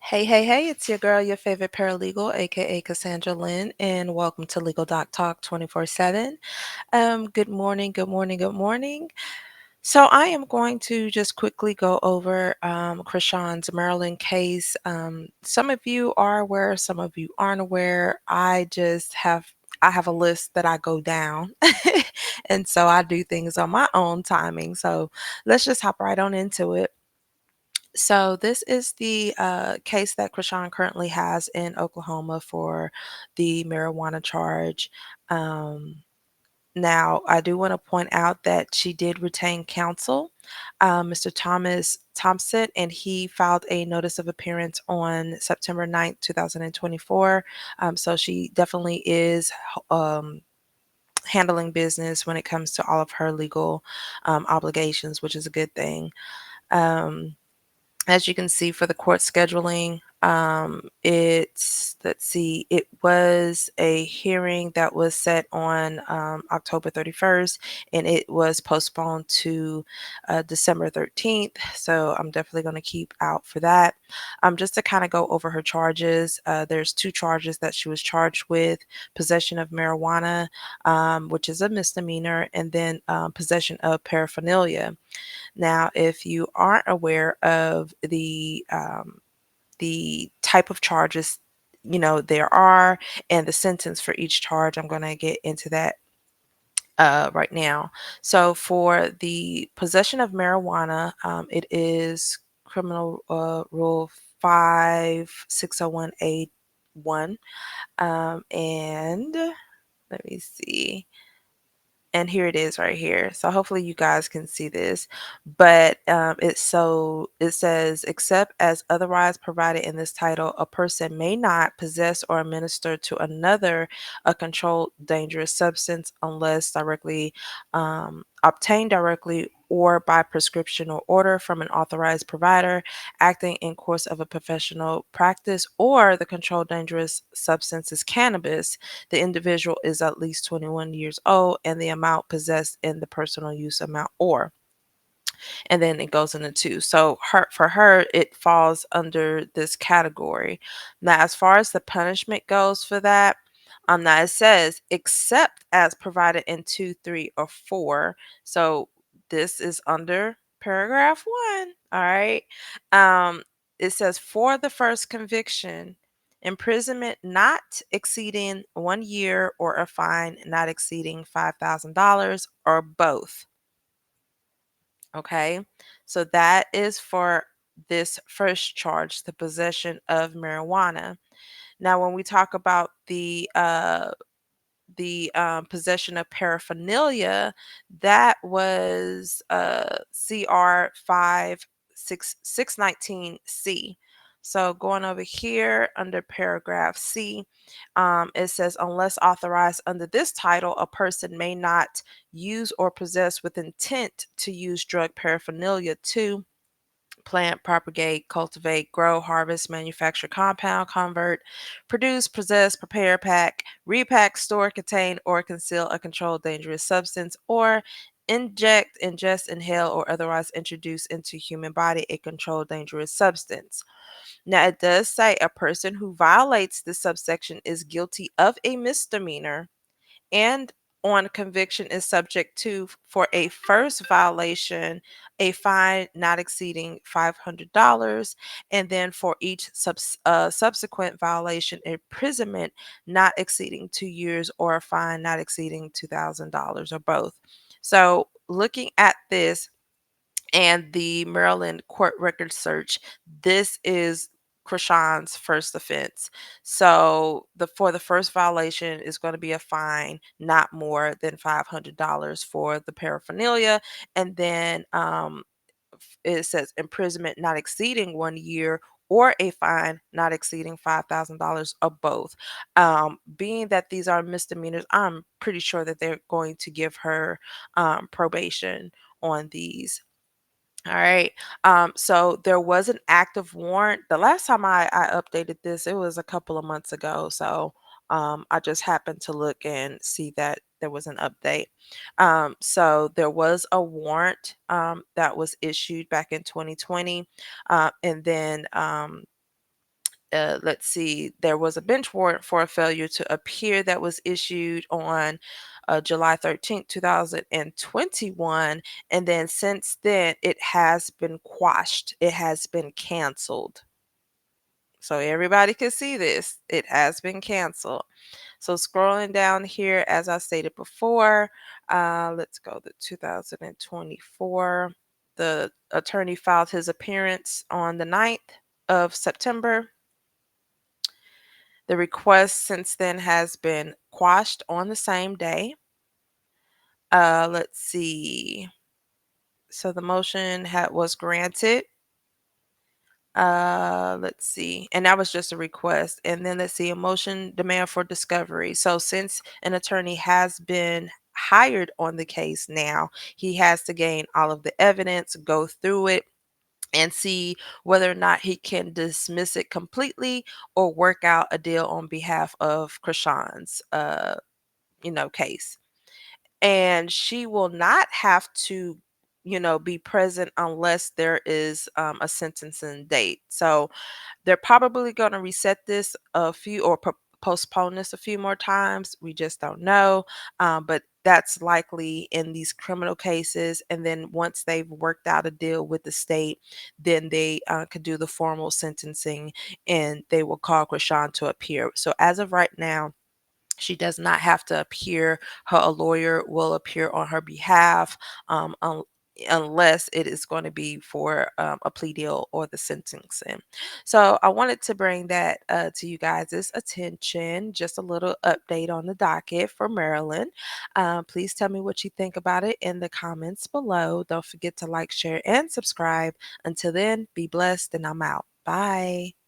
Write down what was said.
Hey, hey, hey, it's your girl, your favorite paralegal, aka Cassandra Lynn, and welcome to Legal Doc Talk 24/7. Good morning, good morning, good morning. So, I am going to just quickly go over Chrisean's Maryland case. Some of you are aware, some of you aren't aware. I have a list that I go down, and so I do things on my own timing. So, let's just hop right on into it. So this is the case that Chrisean currently has in Oklahoma for the marijuana charge. Um, Now, I do want to point out that she did retain counsel, Mr. Thomas Thompson, and he filed a notice of appearance on September 9th, 2024. So she definitely is handling business when it comes to all of her legal obligations, which is a good thing. Um, as you can see for the court scheduling, let's see, it was a hearing that was set on October 31st, and it was postponed to December 13th. So I'm definitely going to keep out for that. Just to kind of go over her charges, there's two charges that she was charged with: possession of marijuana, which is a misdemeanor, and then possession of paraphernalia. Now, if you aren't aware of the type of charges, there are, and the sentence for each charge, I'm going to get into that right now. So, for the possession of marijuana, it is criminal rule 5601A1. And let me see. And here it is right here. So hopefully you guys can see this. But it says, except as otherwise provided in this title, a person may not possess or administer to another a controlled dangerous substance unless directly obtained directly or by prescription or order from an authorized provider acting in course of a professional practice, or the controlled dangerous substance is cannabis. The individual is at least 21 years old, and the amount possessed in the personal use amount, or, and then it goes into two. So for her, it falls under this category. Now, as far as the punishment goes for that, now it says except as provided in 2, 3, or 4. So this is under paragraph 1. All right. It says for the first conviction, imprisonment not exceeding 1 year or a fine not exceeding $5,000 or both. Okay, so that is for this first charge, the possession of marijuana. Now, when we talk about the possession of paraphernalia, that was CR 5619C. So going over here under paragraph C, it says, unless authorized under this title, a person may not use or possess with intent to use drug paraphernalia to plant, propagate, cultivate, grow, harvest, manufacture, compound, convert, produce, possess, prepare, pack, repack, store, contain, or conceal a controlled dangerous substance, or inject, ingest, inhale, or otherwise introduce into human body a controlled dangerous substance. Now, it does say a person who violates this subsection is guilty of a misdemeanor and on conviction is subject to, for a first violation, a fine not exceeding $500, and then for each subsequent violation, imprisonment not exceeding 2 years or a fine not exceeding $2,000 or both. So looking at this and the Maryland court record search, this is Chrisean's first offense. So for the first violation is going to be a fine not more than $500 for the paraphernalia, and then it says imprisonment not exceeding 1 year or a fine not exceeding $5,000 or both. Being that these are misdemeanors, I'm pretty sure that they're going to give her probation on these. All right. So there was an active warrant. The last time I updated this, it was a couple of months ago. So I just happened to look and see that there was an update. So there was a warrant that was issued back in 2020. And then let's see, there was a bench warrant for a failure to appear that was issued on July 13th, 2021. And then since then, it has been quashed, it has been canceled. So everybody can see this. It has been canceled. So scrolling down here, as I stated before, let's go to 2024. The attorney filed his appearance on the 9th of September. The request since then has been quashed on the same day. Let's see. So the motion was granted. Let's see. And that was just a request. And then let's see, a motion demand for discovery. So since an attorney has been hired on the case now, he has to gain all of the evidence, go through it, and see whether or not he can dismiss it completely or work out a deal on behalf of Chrisean's case. And she will not have to be present unless there is a sentencing date. So they're probably going to reset this a few or postpone this a few more times. We just don't know. But that's likely in these criminal cases. And then once they've worked out a deal with the state, then they could do the formal sentencing and they will call Chrisean to appear. So as of right now, she does not have to appear. A lawyer will appear on her behalf, unless it is going to be for a plea deal or the sentencing. So I wanted to bring that to you guys' attention. Just a little update on the docket for Maryland. Please tell me what you think about it in the comments below. Don't forget to like, share, and subscribe. Until then, be blessed, and I'm out. Bye.